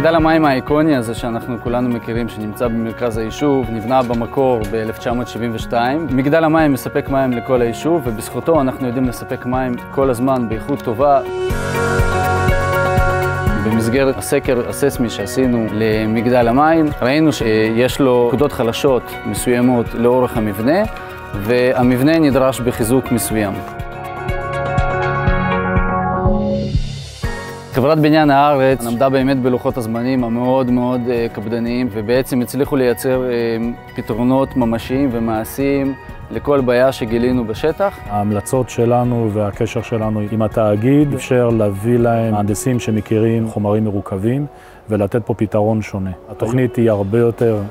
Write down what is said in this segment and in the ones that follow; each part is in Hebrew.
מגדל המים האיקוני הזה שאנחנו כולנו מכירים, שנמצא במרכז היישוב, נבנה במקור ב-1972. מגדל המים מספק מים לכל היישוב, ובזכותו אנחנו יודעים לספק מים כל הזמן באיכות טובה. במסגרת הסקר הססמי שעשינו למגדל המים, ראינו שיש לו נקודות חלשות מסוימות לאורך המבנה, והמבנה נדרש בחיזוק מסוים. חברת בניין הארץ עמדה באמת בלוחות הזמנים המאוד מאוד קפדניים, ובעצם הצליחו לייצר פתרונות ממשיים ומעשיים לכל בעיה שגילינו בשטח. ההמלצות שלנו והקשר שלנו עם התאגיד אפשר להביא להם מהנדסים שמכירים חומרים מרוכבים ולתת פה פתרון שונה. התוכנית היא הרבה יותר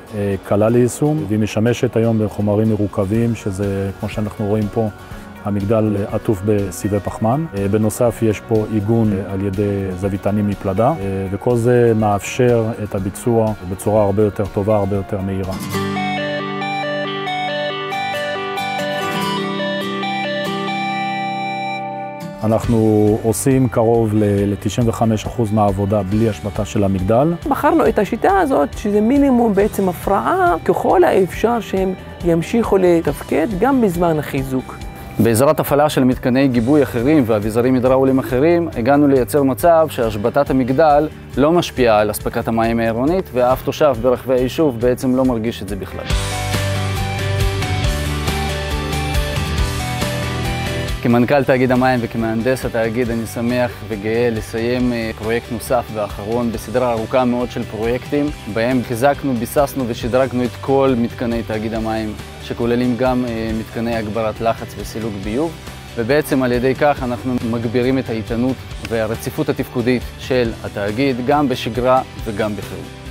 קלה ליישום, והיא משמשת היום בחומרים מרוכבים, שזה כמו שאנחנו רואים פה, המגדל עטוף בסיבי פחמן. בנוסף יש פה עיגון על ידי זוויתנים מפלדה, וכל זה מאפשר את הביצוע בצורה הרבה יותר טובה, הרבה יותר מהירה. אנחנו עושים קרוב ל-95% מהעבודה בלי השבתה של המגדל. בחרנו את השיטה הזאת, שזה מינימום בעצם הפרעה, ככל האפשר שהם ימשיכו לתפקד גם בזמן החיזוק. בעזרת הפעלה של מתקני גיבוי אחרים ואביזרים הידראוליים אחרים, הגענו לייצר מצב שהשבתת המגדל לא משפיעה על אספקת המים העירונית, ואף תושב ברחבי היישוב בעצם לא מרגיש את זה בכלל. כמנכ"ל תאגיד המים וכמהנדס התאגיד אני שמח וגאה לסיים פרויקט נוסף ואחרון בסדרה ארוכה מאוד של פרויקטים, בהם חיזקנו, ביססנו ושדרגנו את כל מתקני תאגיד המים, שכוללים גם מתקני הגברת לחץ וסילוק ביוב, ובעצם על ידי כך אנחנו מגבירים את האיתנות והרציפות התפקודית של התאגיד גם בשגרה וגם בחירום.